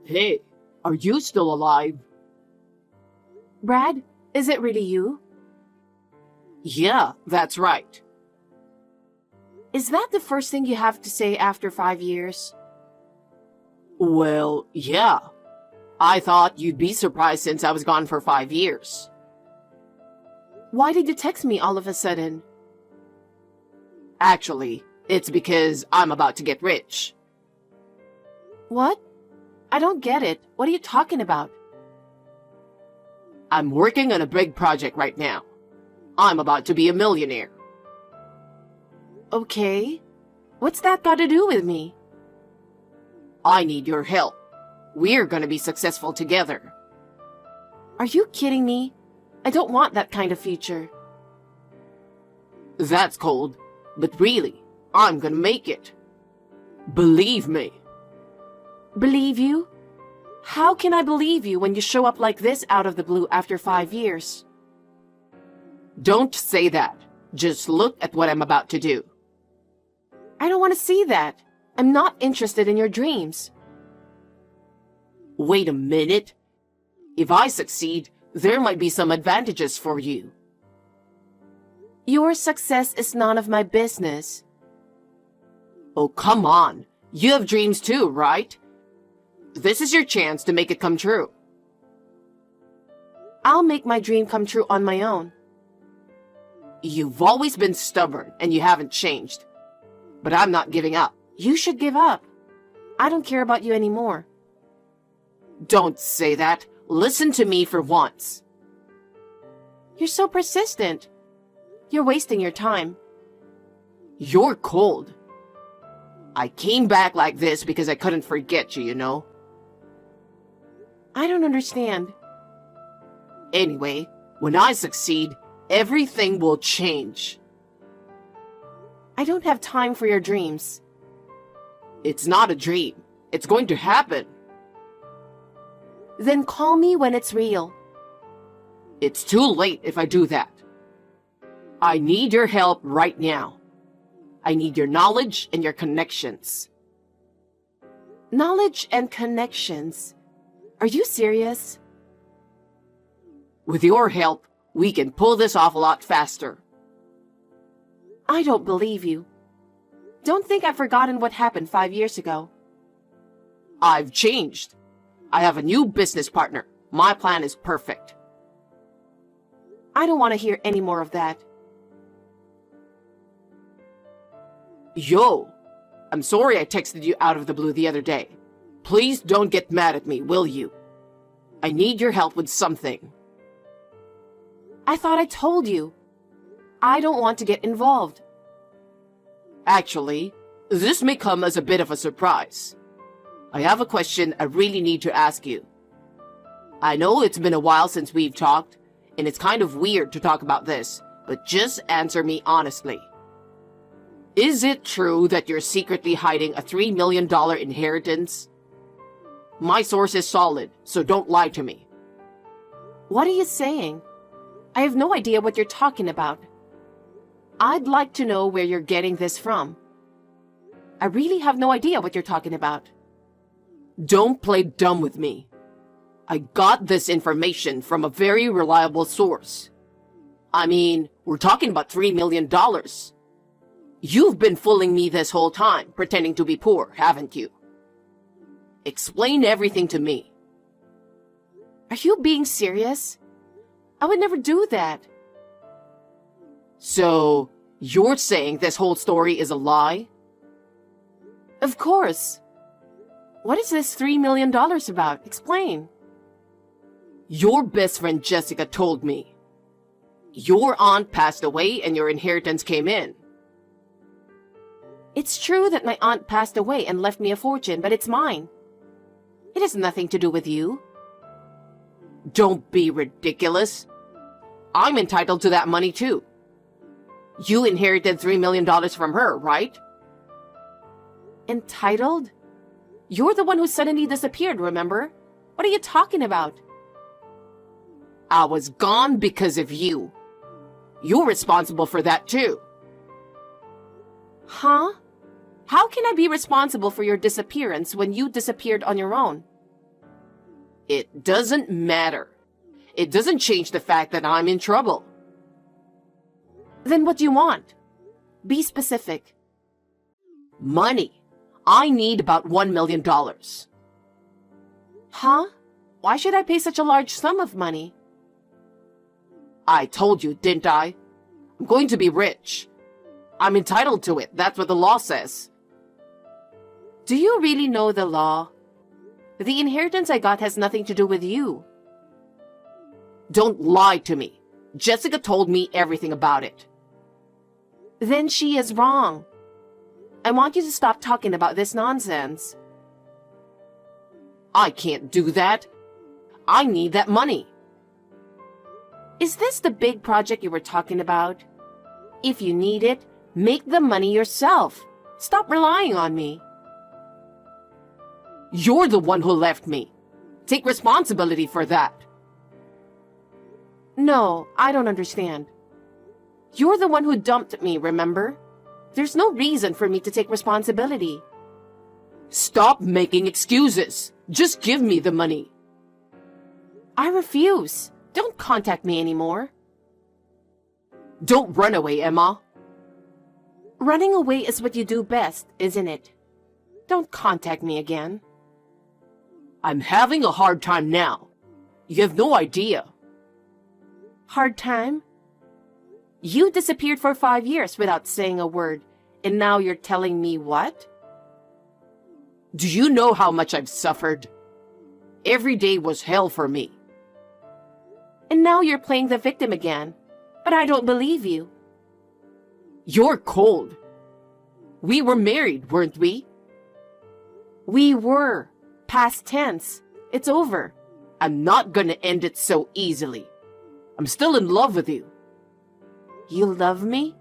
Hey, are you still alive? Brad, is it really you? Yeah, that's right. Is that the first thing you have to say after 5 years? Well, yeah. I thought you'd be surprised since I was gone for 5 years. Why did you text me all of a sudden? Actually, it's because I'm about to get rich. What? I don't get it. What are you talking about? I'm working on a big project right now. I'm about to be a millionaire. Okay. What's that got to do with me? I need your help. We're gonna be successful together. Are you kidding me? I don't want that kind of future. That's cold, but really, I'm gonna make it. Believe me. Believe you? How can I believe you when you show up like this out of the blue after 5 years? Don't say that. Just look at what I'm about to do. I don't want to see that. I'm not interested in your dreams. Wait a minute. If I succeed, there might be some advantages for you. Your success is none of my business. Oh, come on. You have dreams too, right? This is your chance to make it come true. I'll make my dream come true on my own. You've always been stubborn and you haven't changed. But I'm not giving up. You should give up. I don't care about you anymore. Don't say that. Listen to me for once. You're so persistent. You're wasting your time. You're cold. I came back like this because I couldn't forget you, you know? I don't understand. Anyway, when I succeed, everything will change. I don't have time for your dreams. It's not a dream. It's going to happen. Then call me when it's real. It's too late if I do that. I need your help right now. I need your knowledge and your connections. Knowledge and connections. Are you serious? With your help, we can pull this off a lot faster. I don't believe you. Don't think I've forgotten what happened 5 years ago. I've changed. I have a new business partner. My plan is perfect. I don't want to hear any more of that. Yo, I'm sorry I texted you out of the blue the other day. Please don't get mad at me, will you? I need your help with something. I thought I told you. I don't want to get involved. Actually, this may come as a bit of a surprise. I have a question I really need to ask you. I know it's been a while since we've talked, and it's kind of weird to talk about this, but just answer me honestly. Is it true that you're secretly hiding a $3 million inheritance? My source is solid, so don't lie to me. What are you saying? I have no idea what you're talking about. I'd like to know where you're getting this from. I really have no idea what you're talking about. Don't play dumb with me. I got this information from a very reliable source. I mean, we're talking about $3 million. You've been fooling me this whole time, pretending to be poor, haven't you? Explain everything to me. Are you being serious? I would never do that. So, you're saying this whole story is a lie? Of course. What is this $3 million about? Explain. Your best friend Jessica told me. Your aunt passed away and your inheritance came in. It's true that my aunt passed away and left me a fortune, but it's mine. It has nothing to do with you. Don't be ridiculous. I'm entitled to that money too. You inherited $3 million from her, right? Entitled? You're the one who suddenly disappeared, remember? What are you talking about? I was gone because of you. You're responsible for that too. Huh? How can I be responsible for your disappearance when you disappeared on your own? It doesn't matter. It doesn't change the fact that I'm in trouble. Then what do you want? Be specific. Money. I need about $1 million. Huh? Why should I pay such a large sum of money? I told you, didn't I? I'm going to be rich. I'm entitled to it. That's what the law says. Do you really know the law? The inheritance I got has nothing to do with you. Don't lie to me. Jessica told me everything about it. Then she is wrong. I want you to stop talking about this nonsense. I can't do that. I need that money. Is this the big project you were talking about? If you need it, make the money yourself. Stop relying on me. You're the one who left me. Take responsibility for that. No, I don't understand. You're the one who dumped me, remember? There's no reason for me to take responsibility. Stop making excuses. Just give me the money. I refuse. Don't contact me anymore. Don't run away, Emma. Running away is what you do best, isn't it? Don't contact me again. I'm having a hard time now. You have no idea. Hard time? You disappeared for 5 years without saying a word, and now you're telling me what? Do you know how much I've suffered? Every day was hell for me. And now you're playing the victim again, but I don't believe you. You're cold. We were married, weren't we? We were. Past tense. It's over. I'm not gonna end it so easily. I'm still in love with you. You love me?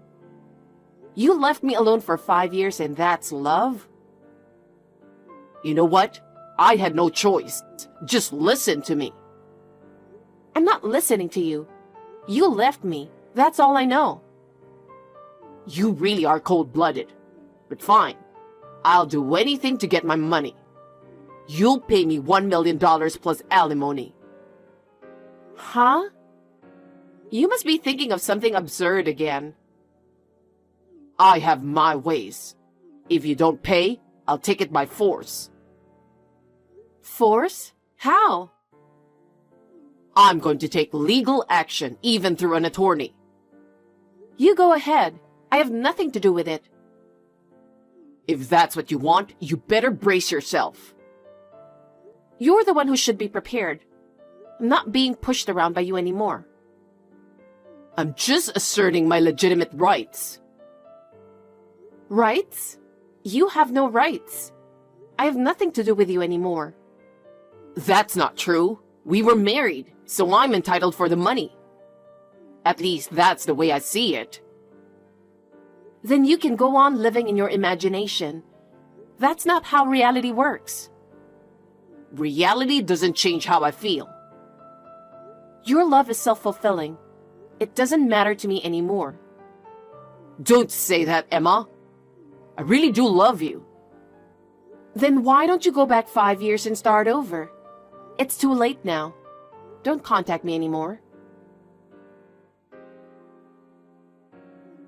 You left me alone for 5 years and that's love? You know what? I had no choice. Just listen to me. I'm not listening to you. You left me. That's all I know. You really are cold-blooded. But fine. I'll do anything to get my money. You'll pay me $1 million plus alimony. Huh? You must be thinking of something absurd again. I have my ways. If you don't pay, I'll take it by force. Force? How? I'm going to take legal action, even through an attorney. You go ahead. I have nothing to do with it. If that's what you want, you better brace yourself. You're the one who should be prepared. I'm not being pushed around by you anymore. I'm just asserting my legitimate rights. Rights? You have no rights. I have nothing to do with you anymore. That's not true. We were married, so I'm entitled for the money. At least that's the way I see it. Then you can go on living in your imagination. That's not how reality works. Reality doesn't change how I feel. Your love is self-fulfilling. It doesn't matter to me anymore. Don't say that, Emma. I really do love you. Then why don't you go back 5 years and start over? It's too late now. Don't contact me anymore.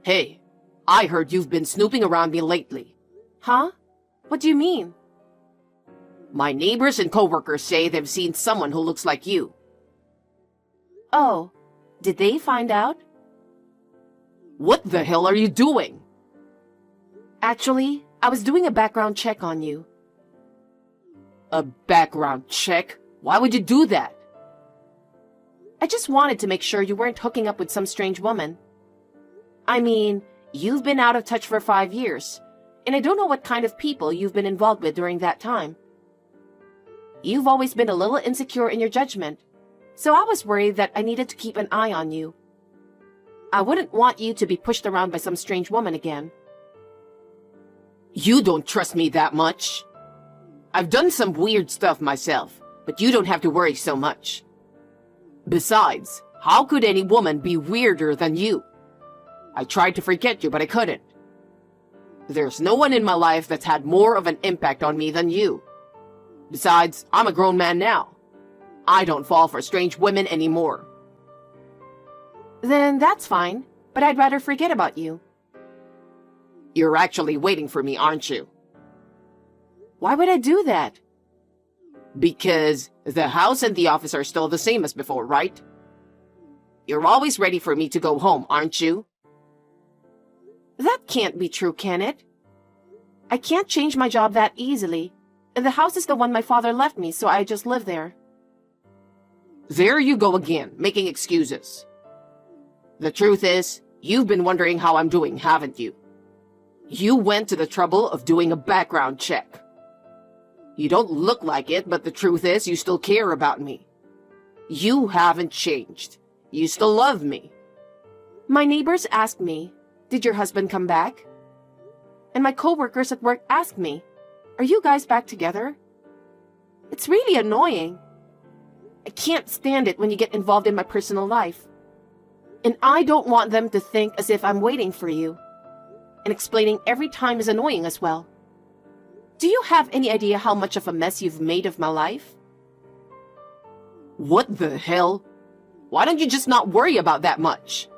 Hey, I heard you've been snooping around me lately. Huh? What do you mean? My neighbors and coworkers say they've seen someone who looks like you. Oh, did they find out? What the hell are you doing? Actually, I was doing a background check on you. A background check? Why would you do that? I just wanted to make sure you weren't hooking up with some strange woman. I mean, you've been out of touch for 5 years, and I don't know what kind of people you've been involved with during that time. You've always been a little insecure in your judgment, so I was worried that I needed to keep an eye on you. I wouldn't want you to be pushed around by some strange woman again. You don't trust me that much. I've done some weird stuff myself, but you don't have to worry so much. Besides, how could any woman be weirder than you? I tried to forget you, but I couldn't. There's no one in my life that's had more of an impact on me than you. Besides, I'm a grown man now. I don't fall for strange women anymore. Then that's fine, but I'd rather forget about you. You're actually waiting for me, aren't you? Why would I do that? Because the house and the office are still the same as before, right? You're always ready for me to go home, aren't you? That can't be true, can it? I can't change my job that easily. The house is the one my father left me, so I just live there. There you go again, making excuses. The truth is, you've been wondering how I'm doing, haven't you? You went to the trouble of doing a background check. You don't look like it, but the truth is you still care about me. You haven't changed. You still love me. My neighbors ask me, "Did your husband come back?" And my coworkers at work ask me, "Are you guys back together?" It's really annoying. I can't stand it when you get involved in my personal life. And I don't want them to think as if I'm waiting for you. And explaining every time is annoying as well. Do you have any idea how much of a mess you've made of my life? What the hell? Why don't you just not worry about that much?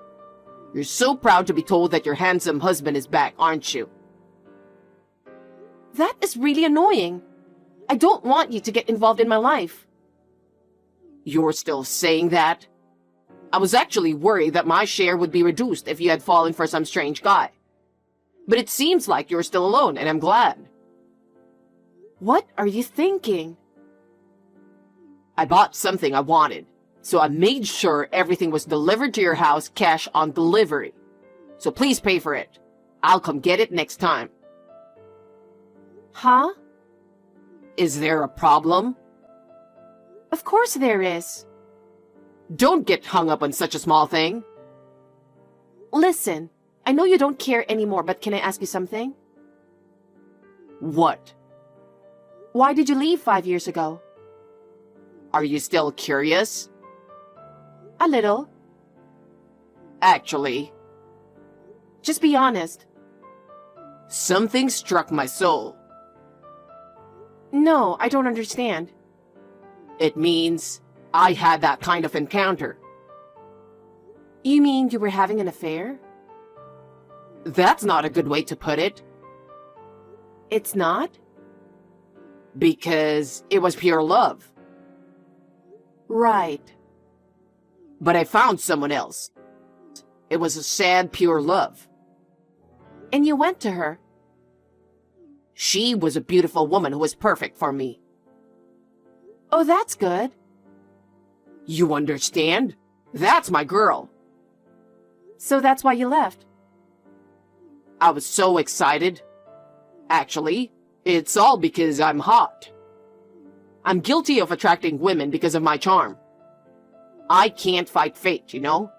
You're so proud to be told that your handsome husband is back, aren't you? That is really annoying. I don't want you to get involved in my life. You're still saying that? I was actually worried that my share would be reduced if you had fallen for some strange guy. But it seems like you're still alone, and I'm glad. What are you thinking? I bought something I wanted, so I made sure everything was delivered to your house cash on delivery. So please pay for it. I'll come get it next time. Huh? Is there a problem? Of course there is. Don't get hung up on such a small thing. Listen, I know you don't care anymore, but can I ask you something? What? Why did you leave 5 years ago? Are you still curious? A little. Actually, Just be honest. something struck my soul. No, I don't understand. It means I had that kind of encounter. You mean you were having an affair? That's not a good way to put it, It's not? because it was pure love. Right. But I found someone else. It was a sad, pure love. And you went to her. She was a beautiful woman who was perfect for me. Oh, that's good. You understand? That's my girl. So that's why you left. I was so excited. Actually, it's all because I'm hot. I'm guilty of attracting women because of my charm. I can't fight fate, you know?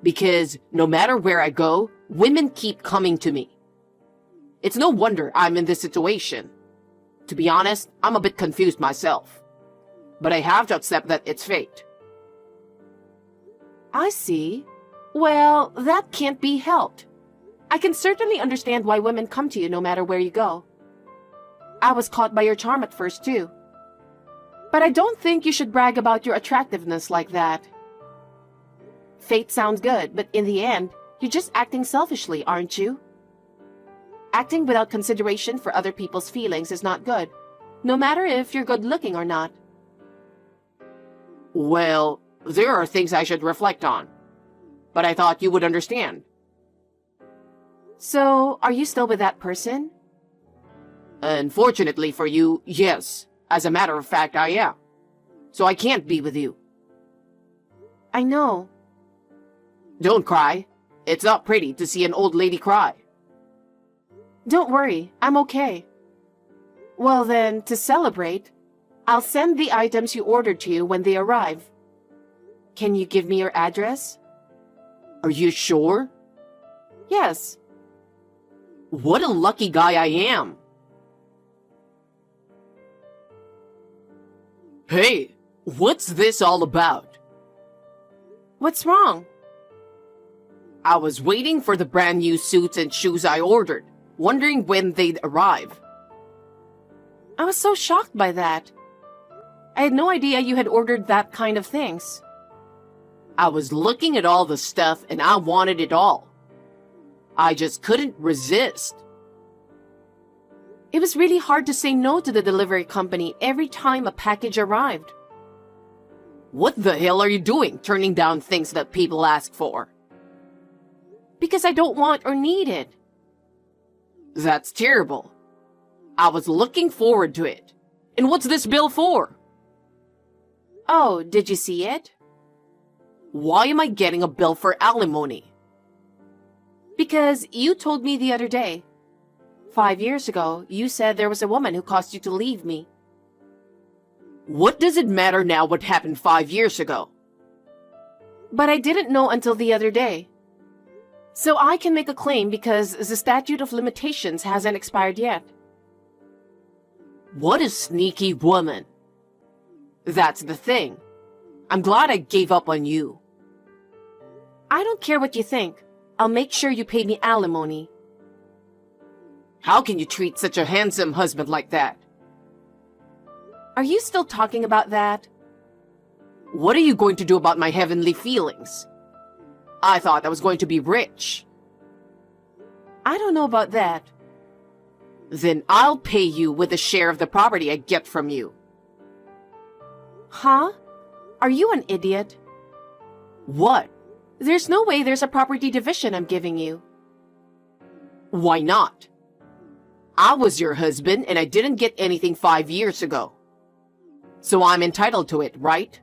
Because no matter where I go, women keep coming to me. It's no wonder I'm in this situation. To be honest, I'm a bit confused myself. But I have to accept that it's fate. I see. Well, that can't be helped. I can certainly understand why women come to you no matter where you go. I was caught by your charm at first, too. But I don't think you should brag about your attractiveness like that. Fate sounds good, but in the end, you're just acting selfishly, aren't you? Acting without consideration for other people's feelings is not good, no matter if you're good looking or not. Well, there are things I should reflect on. But I thought you would understand. So, are you still with that person? Unfortunately for you, yes. As a matter of fact, I am. So I can't be with you. I know. Don't cry. It's not pretty to see an old lady cry. Don't worry, I'm okay. Well then, to celebrate, I'll send the items you ordered to you when they arrive. Can you give me your address? Are you sure? Yes. What a lucky guy I am. Hey, what's this all about? What's wrong? I was waiting for the brand new suits and shoes I ordered, wondering when they'd arrive. I was so shocked by that. I had no idea you had ordered that kind of things. I was looking at all the stuff and I wanted it all. I just couldn't resist. It was really hard to say no to the delivery company every time a package arrived. What the hell are you doing, turning down things that people ask for? Because I don't want or need it. That's terrible. I was looking forward to it. And what's this bill for? Oh, did you see it? Why am I getting a bill for alimony? Because you told me the other day. 5 years ago, you said there was a woman who caused you to leave me. What does it matter now what happened 5 years ago? But I didn't know until the other day. So I can make a claim because the statute of limitations hasn't expired yet. What a sneaky woman. That's the thing. I'm glad I gave up on you. I don't care what you think. I'll make sure you pay me alimony. How can you treat such a handsome husband like that? Are you still talking about that? What are you going to do about my heavenly feelings? I thought I was going to be rich. I don't know about that. Then I'll pay you with a share of the property I get from you. Huh? Are you an idiot? What? There's no way there's a property division I'm giving you. Why not? I was your husband and I didn't get anything 5 years ago. So I'm entitled to it, right?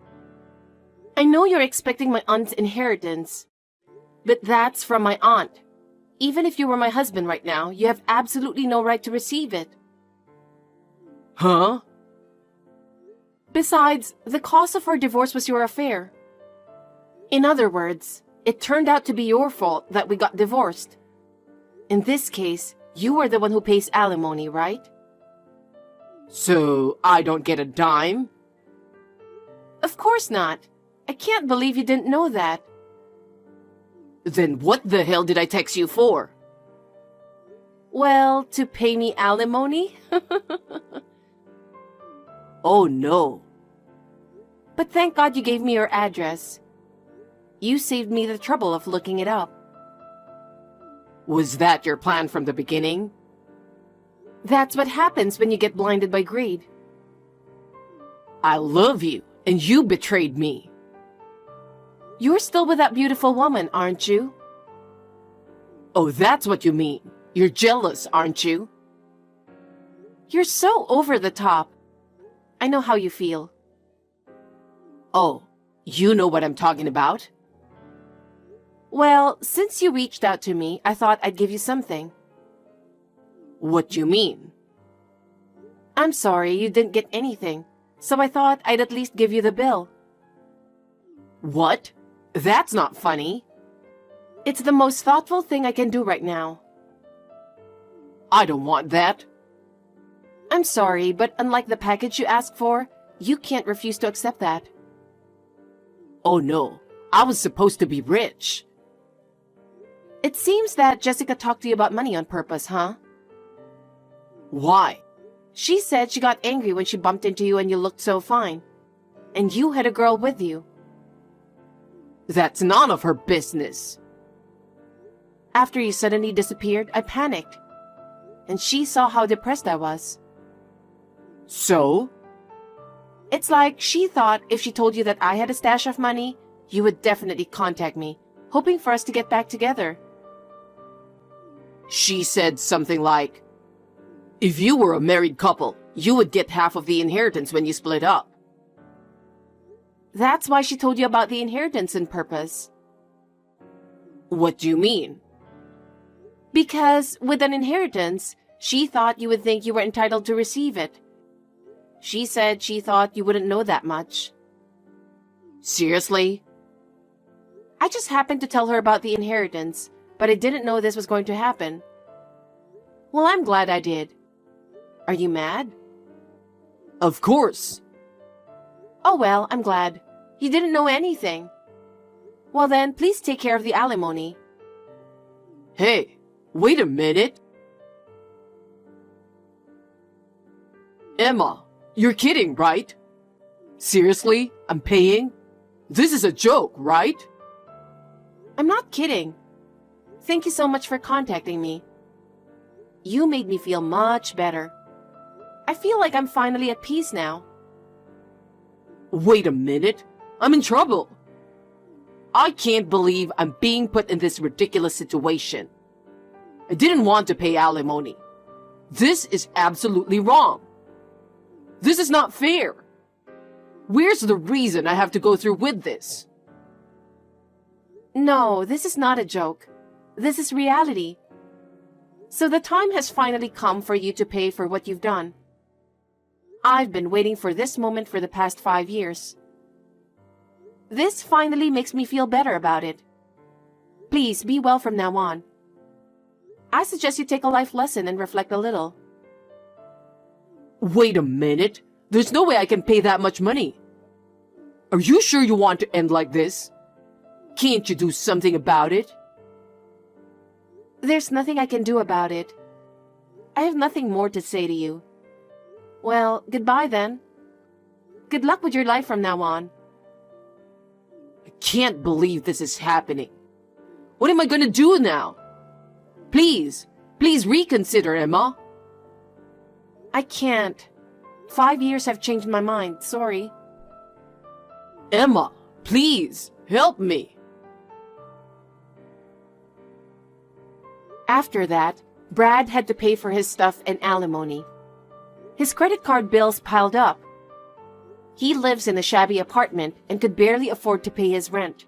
I know you're expecting my aunt's inheritance, but that's from my aunt. Even if you were my husband right now, you have absolutely no right to receive it. Huh? Besides, the cause of our divorce was your affair. In other words, it turned out to be your fault that we got divorced. In this case, you were the one who pays alimony, right? So I don't get a dime? Of course not. I can't believe you didn't know that. Then what the hell did I text you for? Well, to pay me alimony? Oh no. But thank God you gave me your address. You saved me the trouble of looking it up. Was that your plan from the beginning? That's what happens when you get blinded by greed. I love you, and you betrayed me. You're still with that beautiful woman, aren't you? Oh, that's what you mean. You're jealous, aren't you? You're so over the top. I know how you feel. Oh, you know what I'm talking about? Well, since you reached out to me, I thought I'd give you something. What do you mean? I'm sorry you didn't get anything, so I thought I'd at least give you the bill. What? That's not funny. It's the most thoughtful thing I can do right now. I don't want that. I'm sorry, but unlike the package you asked for, you can't refuse to accept that. Oh no, I was supposed to be rich. It seems that Jessica talked to you about money on purpose, huh? Why? She said she got angry when she bumped into you and you looked so fine. And you had a girl with you. That's none of her business. After you suddenly disappeared, I panicked. And she saw how depressed I was. So? It's like she thought if she told you that I had a stash of money, you would definitely contact me, hoping for us to get back together. She said something like, if you were a married couple, you would get half of the inheritance when you split up. That's why she told you about the inheritance on purpose. What do you mean? Because with an inheritance, she thought you would think you were entitled to receive it. She said she thought you wouldn't know that much. Seriously? I just happened to tell her about the inheritance, but I didn't know this was going to happen. Well, I'm glad I did. Are you mad? Of course. Oh well, I'm glad. You didn't know anything. Well then, please take care of the alimony. Hey, wait a minute. Emma, you're kidding, right? Seriously? I'm paying? This is a joke, right? I'm not kidding. Thank you so much for contacting me. You made me feel much better. I feel like I'm finally at peace now. Wait a minute. I'm in trouble. I can't believe I'm being put in this ridiculous situation. I didn't want to pay alimony. This is absolutely wrong. This is not fair. Where's the reason I have to go through with this? No, this is not a joke. This is reality. So the time has finally come for you to pay for what you've done. I've been waiting for this moment for the past 5 years. This finally makes me feel better about it. Please be well from now on. I suggest you take a life lesson and reflect a little. Wait a minute. There's no way I can pay that much money. Are you sure you want to end like this? Can't you do something about it? There's nothing I can do about it. I have nothing more to say to you. Well, goodbye then. Good luck with your life from now on. I can't believe this is happening. What am I gonna do now? Please reconsider, Emma. I can't. 5 years have changed my mind, sorry. Emma, please, help me. After that, Brad had to pay for his stuff and alimony. His credit card bills piled up. He lives in a shabby apartment and could barely afford to pay his rent.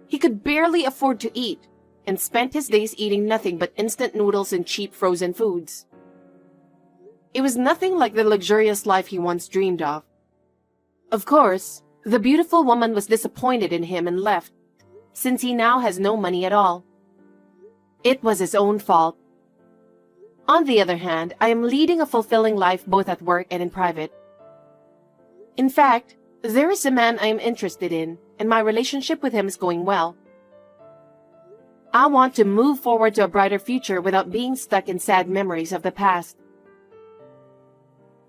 He could barely afford to eat and spent his days eating nothing but instant noodles and cheap frozen foods. It was nothing like the luxurious life he once dreamed of. Of course, the beautiful woman was disappointed in him and left, since he now has no money at all. It was his own fault. On the other hand, I am leading a fulfilling life both at work and in private. In fact, there is a man I am interested in, and my relationship with him is going well. I want to move forward to a brighter future without being stuck in sad memories of the past.